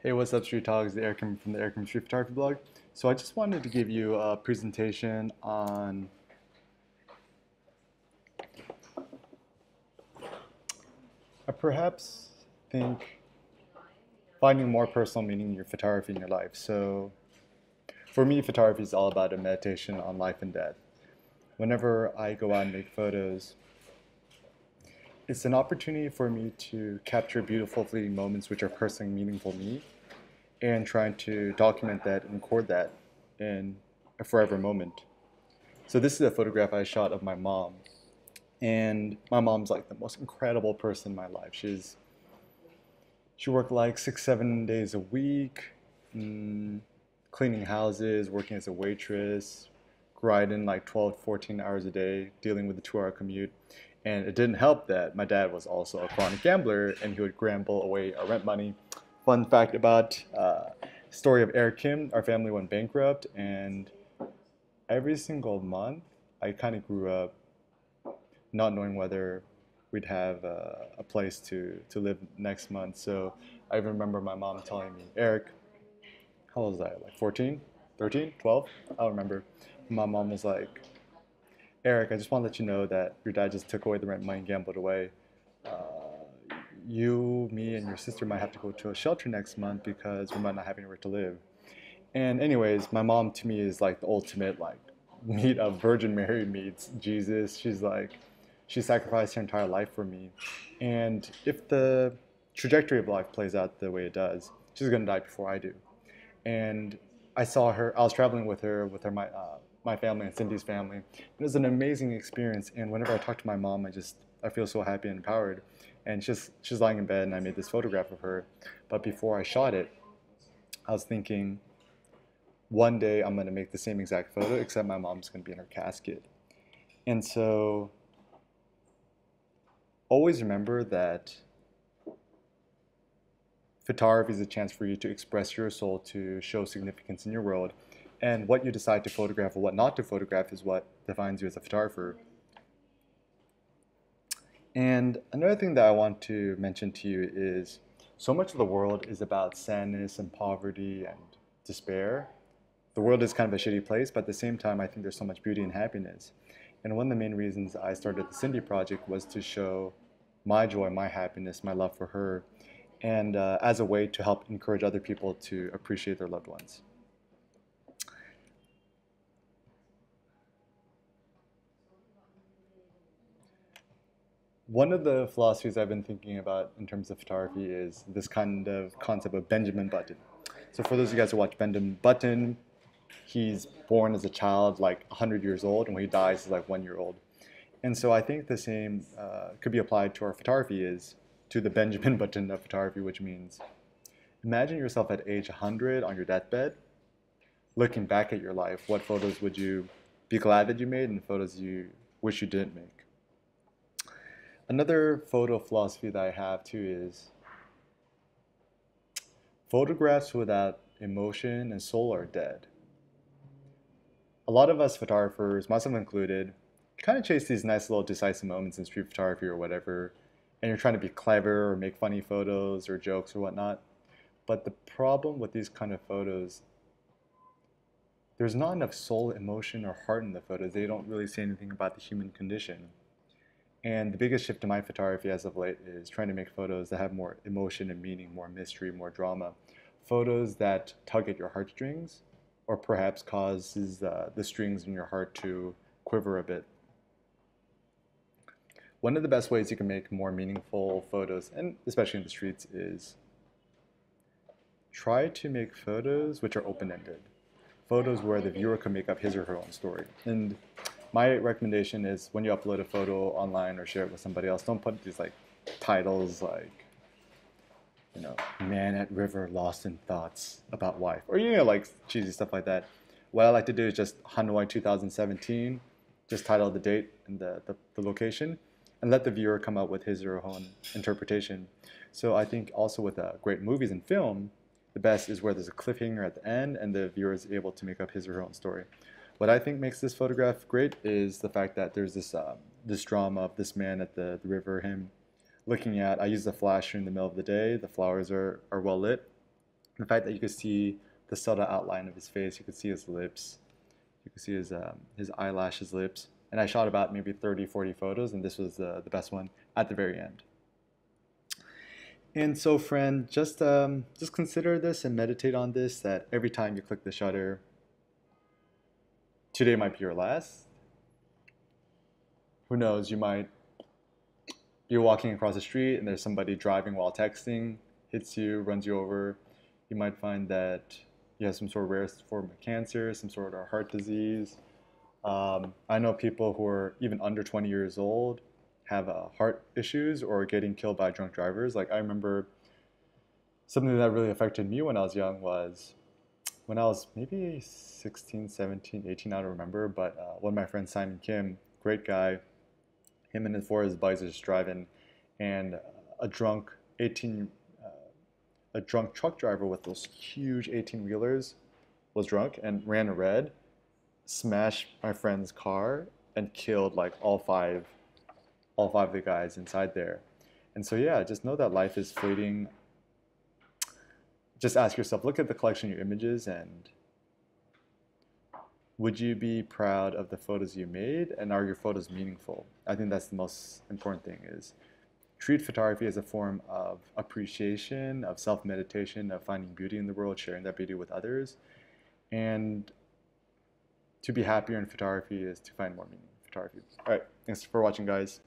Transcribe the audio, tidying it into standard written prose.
Hey, what's up, Street Talks? The Aircam from the Aircam Street Photography blog. So I just wanted to give you a presentation on I perhaps think finding more personal meaning in your photography in your life. So for me, photography is all about a meditation on life and death. Whenever I go out and make photos, it's an opportunity for me to capture beautiful fleeting moments which are personally meaningful to me and trying to document that and record that in a forever moment. So this is a photograph I shot of my mom. And my mom's like the most incredible person in my life. She worked like 6, 7 days a week, cleaning houses, working as a waitress, grinding like 12, 14 hours a day, dealing with the 2 hour commute. And it didn't help that my dad was also a chronic gambler and he would gamble away our rent money. Fun fact about story of Eric Kim, our family went bankrupt, and every single month I kind of grew up not knowing whether we'd have a place to live next month. So I remember my mom telling me, Eric, how old was I? Like 14, 13, 12? I don't remember. My mom was like, Eric, I just want to let you know that your dad just took away the rent money and gambled away. You, me, and your sister might have to go to a shelter next month because we might not have anywhere to live. And anyways, my mom to me is like the ultimate like meet of Virgin Mary meets Jesus. She's like, she sacrificed her entire life for me. And if the trajectory of life plays out the way it does, she's gonna die before I do. And I saw her. I was traveling with her, my family and Cindy's family. It was an amazing experience. And whenever I talk to my mom, I feel so happy and empowered. And she's lying in bed, and I made this photograph of her. But before I shot it, I was thinking, one day I'm gonna make the same exact photo, except my mom's gonna be in her casket. And so always remember that photography is a chance for you to express your soul, to show significance in your world. And what you decide to photograph or what not to photograph is what defines you as a photographer. And another thing that I want to mention to you is so much of the world is about sadness and poverty and despair. The world is kind of a shitty place, but at the same time, I think there's so much beauty and happiness. And one of the main reasons I started the Cindy Project was to show my joy, my happiness, my love for her, and as a way to help encourage other people to appreciate their loved ones. One of the philosophies I've been thinking about in terms of photography is this kind of concept of Benjamin Button. So for those of you guys who watch Benjamin Button, he's born as a child like 100 years old, and when he dies, he's like 1 year old. And so I think the same could be applied to our photography is to the Benjamin Button of photography, which means imagine yourself at age 100 on your deathbed, looking back at your life. What photos would you be glad that you made and photos you wish you didn't make? Another photo philosophy that I have too is photographs without emotion and soul are dead. A lot of us photographers, myself included, kind of chase these nice little decisive moments in street photography or whatever, and you're trying to be clever or make funny photos or jokes or whatnot. But the problem with these kind of photos, there's not enough soul, emotion, or heart in the photos. They don't really say anything about the human condition. And the biggest shift in my photography as of late is trying to make photos that have more emotion and meaning, more mystery, more drama. Photos that tug at your heartstrings or perhaps causes the strings in your heart to quiver a bit. One of the best ways you can make more meaningful photos, and especially in the streets, is try to make photos which are open-ended. Photos where the viewer can make up his or her own story. And my recommendation is when you upload a photo online or share it with somebody else, don't put these like titles like, you know, man at river lost in thoughts about wife, or like cheesy stuff like that. What I like to do is just Hanoi 2017, just title the date and the location, and let the viewer come up with his or her own interpretation. So I think also with great movies and film, the best is where there's a cliffhanger at the end and the viewer is able to make up his or her own story. What I think makes this photograph great is the fact that there's this drama of this man at the river, him looking at, I use the flash in the middle of the day, the flowers are well lit, The fact that you could see the subtle outline of his face, you could see his lips, you could see his eyelashes, lips. And I shot about maybe 30, 40 photos, and this was the best one at the very end. And so, friend, just consider this and meditate on this, that every time you click the shutter, today might be your last. Who knows, you might be walking across the street and there's somebody driving while texting, hits you, runs you over. You might find that you have some sort of rare form of cancer, some sort of heart disease. I know people who are even under 20 years old have heart issues or are getting killed by drunk drivers. Like I remember something that really affected me when I was young was when I was maybe 16, 17, 18, I don't remember, but one of my friends, Simon Kim, great guy, him and his four of his buddies are just driving, and a drunk 18, a drunk truck driver with those huge 18 wheelers was drunk and ran a red, smashed my friend's car, and killed like all five of the guys inside there. And so yeah, just know that life is fleeting. Just ask yourself, look at the collection of your images, and would you be proud of the photos you made, and are your photos meaningful? I think that's the most important thing, is treat photography as a form of appreciation, of self-meditation, of finding beauty in the world, sharing that beauty with others. And to be happier in photography is to find more meaning in photography. All right, thanks for watching, guys.